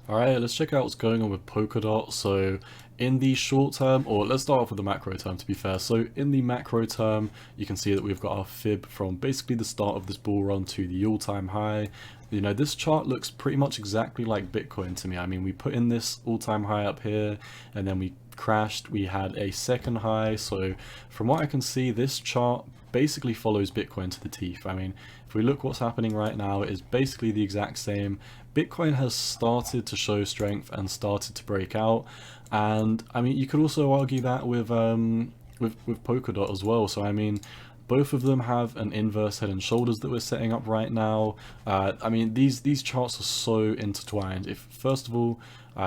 Alright, let's check out what's going on with Polkadot. So in the short term, or let's start off with the macro term to be fair. So in the macro term, you can see that we've got our fib from basically the start of this bull run to the all-time high. You know, this chart looks pretty much exactly like Bitcoin to me. I mean, we put in this all-time high up here and then we crashed. We had a second high. So from what I can see, this chart basically follows Bitcoin to the teeth. I mean, if we look what's happening right now, it is basically the exact same. Bitcoin has started to show strength and started to break out, and I mean you could also argue that with Polkadot as well. So I mean, both of them have an inverse head and shoulders that we're setting up right now. I mean these charts are so intertwined. If first of all,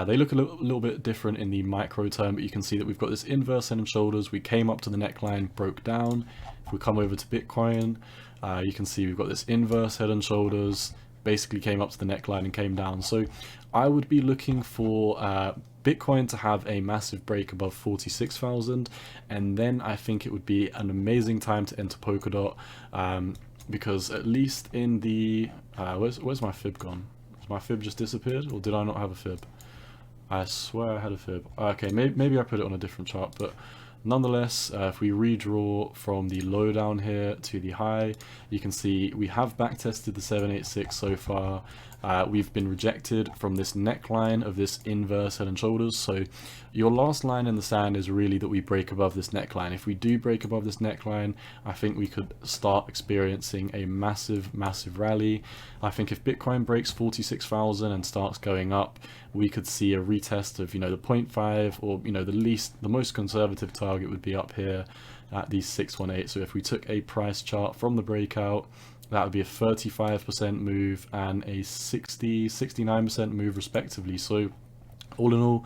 they look a little bit different in the micro term, but you can see that we've got this inverse head and shoulders. We came up to the neckline, broke down. If we come over to Bitcoin, you can see we've got this inverse head and shoulders, basically came up to the neckline and came down. So I would be looking for Bitcoin to have a massive break above 46,000, and then I think it would be an amazing time to enter Polkadot, because at least in the where's my fib gone? Has my fib just disappeared, or did I not have a fib? I swear I had a fib. Okay, maybe I put it on a different chart, but nonetheless, if we redraw from the low down here to the high, you can see we have backtested the 786 so far. We've been rejected from this neckline of this inverse head and shoulders. So your last line in the sand is really that we break above this neckline. If we do break above this neckline, I think we could start experiencing a massive rally. I think if Bitcoin breaks 46,000 and starts going up, we could see a retest of, you know, the 0.5, or, you know, the most conservative target would be up here at the 618. So if we took a price chart from the breakout, that would be a 35% move and a 69% move respectively. So all in all,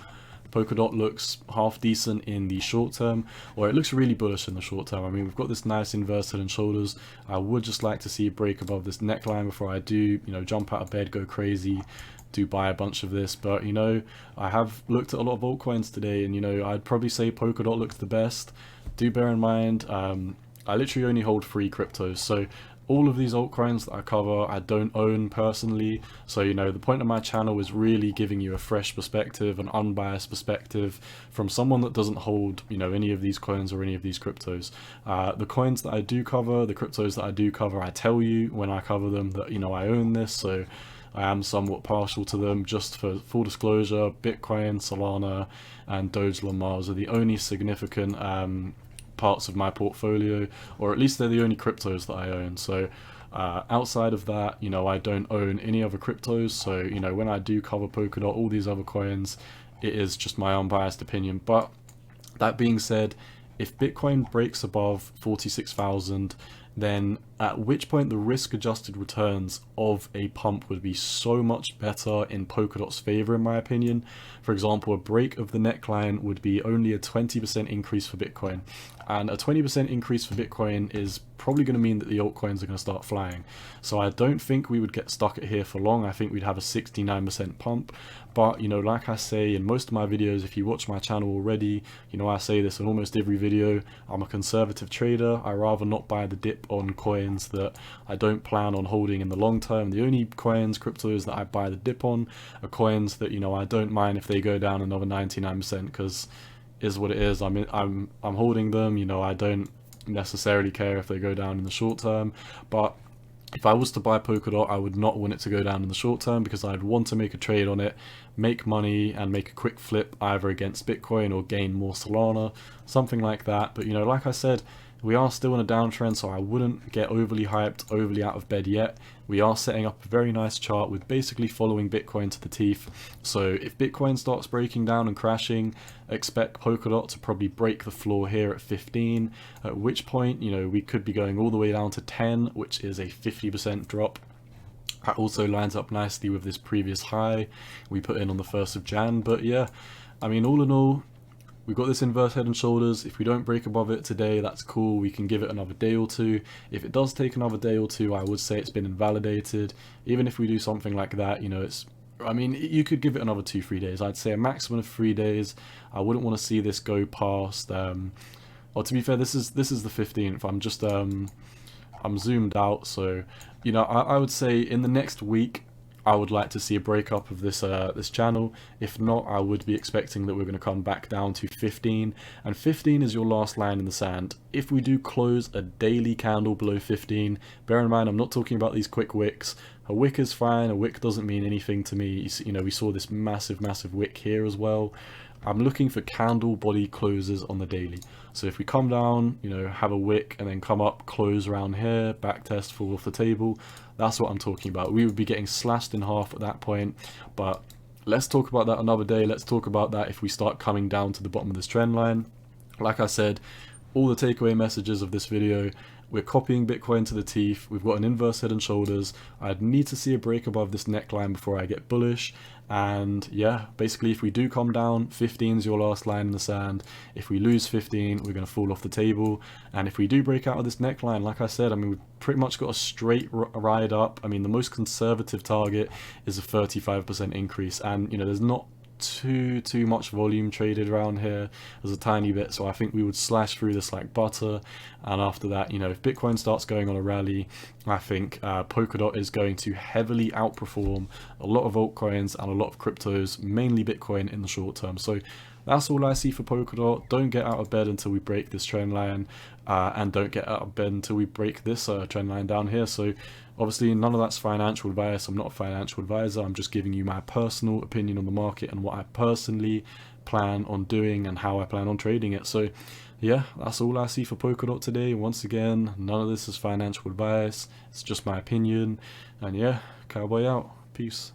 Polkadot looks half decent in the short term, or it looks really bullish in the short term. I mean, we've got this nice inverse head and shoulders. I would just like to see a break above this neckline before I do, you know, jump out of bed, go crazy, do buy a bunch of this. But, you know, I have looked at a lot of altcoins today, and, you know, I'd probably say Polkadot looks the best. Do bear in mind, I literally only hold 3 cryptos, so all of these altcoins that I cover, I don't own personally. So, you know, the point of my channel is really giving you a fresh perspective, an unbiased perspective from someone that doesn't hold, you know, any of these coins or any of these cryptos. The coins that I do cover, the cryptos that I do cover, I tell you when I cover them that, you know, I own this. So I am somewhat partial to them. Just for full disclosure, Bitcoin, Solana, and Dogelon Mars are the only significant parts of my portfolio, or at least they're the only cryptos that I own. So outside of that, you know, I don't own any other cryptos. So, you know, when I do cover Polkadot, all these other coins, it is just my unbiased opinion. But that being said, if Bitcoin breaks above 46,000, then at which point the risk-adjusted returns of a pump would be so much better in Polkadot's favor, in my opinion. For example, a break of the neckline would be only a 20% increase for Bitcoin, and a 20% increase for Bitcoin is probably going to mean that the altcoins are going to start flying. So I don't think we would get stuck at here for long. I think we'd have a 69% pump. But, you know, like I say in most of my videos, if you watch my channel already, you know, I say this in almost every video, I'm a conservative trader. I rather not buy the dip on coins that I don't plan on holding in the long term. The only coins, cryptos that I buy the dip on are coins that, you know, I don't mind if they go down another 99%, because is what it is. I'm holding them. You know, I don't necessarily care if they go down in the short term. But if I was to buy Polkadot, I would not want it to go down in the short term, because I'd want to make a trade on it, make money, and make a quick flip either against Bitcoin or gain more Solana, something like that. But, you know, like I said, we are still in a downtrend, so I wouldn't get overly hyped, overly out of bed yet. We are setting up a very nice chart with basically following Bitcoin to the teeth. So if Bitcoin starts breaking down and crashing, expect Polkadot to probably break the floor here at 15, at which point, you know, we could be going all the way down to 10, which is a 50% drop. That also lines up nicely with this previous high we put in on the 1st of Jan. But yeah, I mean, all in all, we've got this inverse head and shoulders. If we don't break above it today, that's cool. We can give it another day or two. If it does take another day or two, I would say it's been invalidated. Even if we do something like that, you know, I mean, you could give it another 2-3 days. I'd say a maximum of 3 days. I wouldn't want to see this go past, or to be fair, this is the 15th. I'm just, I'm zoomed out. So, you know, I would say in the next week, I would like to see a breakup of this this channel. If not, I would be expecting that we're going to come back down to 15, and 15 is your last line in the sand. If we do close a daily candle below 15, bear in mind I'm not talking about these quick wicks. A wick is fine, a wick doesn't mean anything to me. You know, we saw this massive wick here as well. I'm looking for candle body closes on the daily. So if we come down, you know, have a wick and then come up, close around here, back test, fall off the table, that's what I'm talking about. We would be getting slashed in half at that point, but let's talk about that another day. Let's talk about that if we start coming down to the bottom of this trend line. Like I said, all the takeaway messages of this video: we're copying Bitcoin to the teeth. We've got an inverse head and shoulders. I'd need to see a break above this neckline before I get bullish. And yeah, basically if we do come down, 15 is your last line in the sand. If we lose 15, we're going to fall off the table. And if we do break out of this neckline, like I said, I mean, we've pretty much got a straight ride up. I mean, the most conservative target is a 35% increase. And, you know, there's not too much volume traded around here. There's a tiny bit, so I think we would slash through this like butter. And after that, you know, if Bitcoin starts going on a rally, I think Polkadot is going to heavily outperform a lot of altcoins and a lot of cryptos, mainly Bitcoin, in the short term. So that's all I see for Polkadot. Don't get out of bed until we break this trend line, and don't get out of bed until we break this trend line down here. So obviously none of that's financial advice. I'm not a financial advisor. I'm just giving you my personal opinion on the market and what I personally plan on doing and how I plan on trading it. So yeah, that's all I see for Polkadot today. Once again, none of this is financial advice. It's just my opinion. And yeah, cowboy out. Peace.